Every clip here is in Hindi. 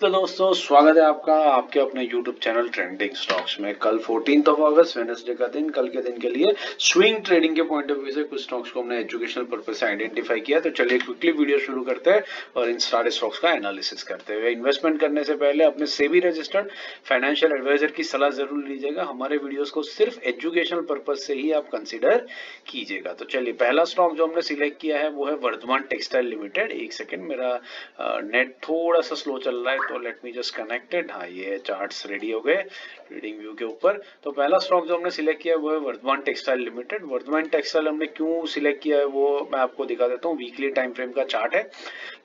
नमस्ते दोस्तों, स्वागत है आपका आपके अपने YouTube चैनल ट्रेंडिंग स्टॉक्स में। कल 14 अगस्त वेडनेसडे का दिन, कल के दिन के लिए स्विंग ट्रेडिंग के पॉइंट ऑफ व्यू से कुछ स्टॉक्स को हमने एजुकेशनल पर्पस से आइडेंटिफाई किया। तो चलिए क्विकली वीडियो शुरू करते हैं और इन सारे स्टॉक्स का एनालिसिस करते हुए इन्वेस्टमेंट करने से पहले अपने सेबी रजिस्टर्ड फाइनेंशियल एडवाइजर की सलाह जरूर लीजिएगा। हमारे वीडियोज को सिर्फ एजुकेशनल पर्पज से ही आप कंसिडर कीजिएगा। तो चलिए पहला स्टॉक जो हमने सिलेक्ट किया है वो है वर्धमान टेक्सटाइल लिमिटेड। एक सेकेंड, मेरा नेट थोड़ा सा स्लो चल रहा है तो लेट मी जस्ट कनेक्टेड। हाँ, ये चार्ट्स रेडी हो गए रीडिंग व्यू के ऊपर। तो पहला स्टॉक जो हमने सिलेक्ट किया है वो है Vardhman textile limited. Vardhman textile हमने क्यों सिलेक्ट किया है वो मैं आपको दिखा देता हूँ। वीकली टाइम फ्रेम का चार्ट है।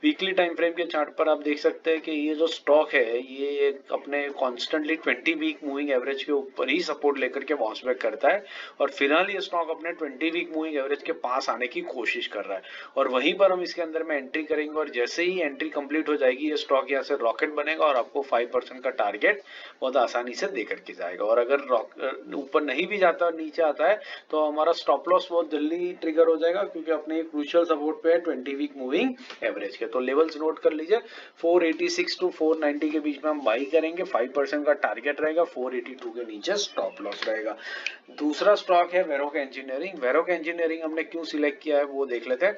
वीकली टाइम फ्रेम के चार्ट पर आप देख सकते हैं कि ये जो स्टॉक है ये अपने कॉन्स्टेंटली 20 वीक मूविंग एवरेज के ऊपर ही सपोर्ट लेकर के बाउंस बैक करता है और फिलहाल ये स्टॉक अपने 20 वीक मूविंग एवरेज के पास आने की कोशिश कर रहा है और वहीं पर हम इसके अंदर में एंट्री करेंगे और जैसे ही एंट्री कंप्लीट हो जाएगी ये स्टॉक यहाँ से रॉकेट बनेगा और आपको 5% का टारगेट बहुत आसानी से दे करके जाएगा। और अगर ऊपर नहीं भी जाता और नीचे आता है तो हमारा स्टॉप लॉस बहुत जल्दी ट्रिगर हो जाएगा क्योंकि अपने क्रूशियल सपोर्ट पे है 20 वीक मूविंग एवरेज के। तो लेवल्स नोट कर लीजिए, 486 टू 490 के बीच में हम बाई करेंगे। 5% का टारगेट रहेगा, 482 के नीचे स्टॉप लॉस रहेगा। दूसरा स्टॉक है वेरोक इंजीनियरिंग। वेरोक इंजीनियरिंग हमने क्यों सिलेक्ट किया है वो देख लेते हैं।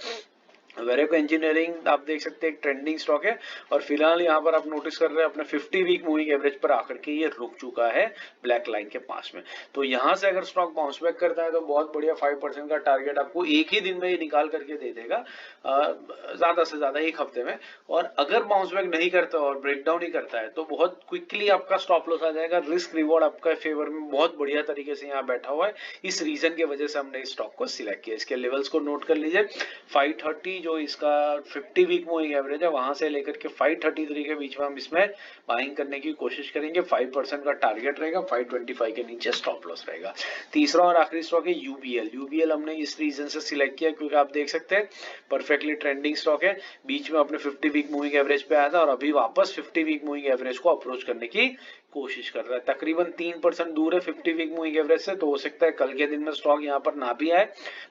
वेरोक इंजीनियरिंग आप देख सकते हैं एक ट्रेंडिंग स्टॉक है और फिलहाल यहाँ पर आप नोटिस कर रहे हैं अपने 50 वीक मूविंग एवरेज पर आकर के ये रुक चुका है ब्लैक लाइन के पास में। तो यहाँ से अगर स्टॉक बाउंस बैक करता है तो बहुत बढ़िया 5% का टारगेट आपको एक ही दिन में ये निकाल करके दे देगा, ज्यादा से ज्यादा एक हफ्ते में। और अगर बाउंस बैक नहीं करता और ब्रेकडाउन ही करता है तो बहुत क्विकली आपका स्टॉप लॉस आ जाएगा। रिस्क रिवॉर्ड आपका फेवर में बहुत बढ़िया तरीके से यहाँ बैठा हुआ है। इस रीजन की वजह से हमने इस स्टॉक को सिलेक्ट किया। इसके लेवल्स को नोट कर लीजिए। 530 जो इसका 50 वीक मूविंग एवरेज है वहां से लेकर के 533 के बीच में हम इसमें बाइंग करने की कोशिश करेंगे। 5% का टारगेट रहेगा, 525 के नीचे स्टॉप लॉस रहेगा। तीसरा और आखिरी स्टॉक है यूबीएल। यूबीएल हमने इस रीजन से सिलेक्ट किया क्योंकि आप देख सकते हैं परफेक्टली ट्रेंडिंग स्टॉक है। बीच में अपने 50 वीक मूविंग एवरेज पे आया था और अभी वापस 50 वीक मूविंग एवरेज को अप्रोच करने की कोशिश कर रहा है। तकरीबन 3% दूर है 50 वीक मूविंग एवरेज से। तो हो सकता है कल के दिन में स्टॉक यहाँ पर ना भी आए,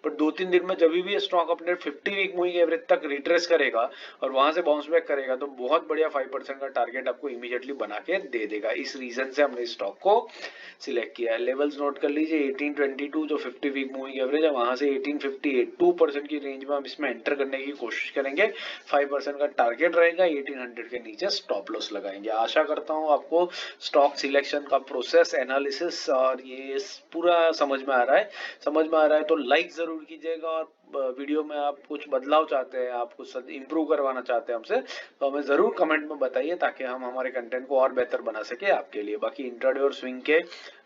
पर 2-3 दिन में जब भी स्टॉक अपने 50 वीक मूविंग एवरेज तक रिट्रेस करेगा और वहां से बाउंस बैक करेगा तो बहुत बढ़िया 5% का टारगेट आपको इमीडिएटली बना के दे देगा। इस रीजन से हमने स्टॉक को सिलेक्ट किया है। लेवल्स नोट कर लीजिए, 1822 जो 50 वीक मूविंग एवरेज है वहां से 1858 2% की रेंज में हम इसमें एंटर करने की कोशिश करेंगे। 5% का टारगेट रहेगा, 1800 के नीचे स्टॉप लॉस लगाएंगे। आशा करता हूँ आपको स्टॉक सिलेक्शन का प्रोसेस एनालिसिस और ये पूरा समझ में आ रहा है। समझ में आ रहा है तो लाइक जरूर कीजिएगा और वीडियो में आप कुछ बदलाव चाहते हैं, आप कुछ इंप्रूव करवाना चाहते हैं हमसे तो हमें जरूर कमेंट में बताइए ताकि हम हमारे कंटेंट को और बेहतर बना सके आपके लिए। बाकी इंट्राडे और स्विंग के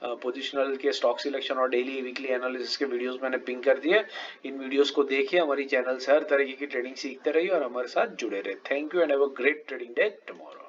पोजिशनल के स्टॉक सिलेक्शन और डेली वीकली एनालिसिस के वीडियोस मैंने पिंग कर दिए। इन वीडियोस को देखिए, हमारी चैनल से हर तरीके की ट्रेडिंग सीखते रहिए और हमारे साथ जुड़े रहे। Thank you and have a great trading day tomorrow.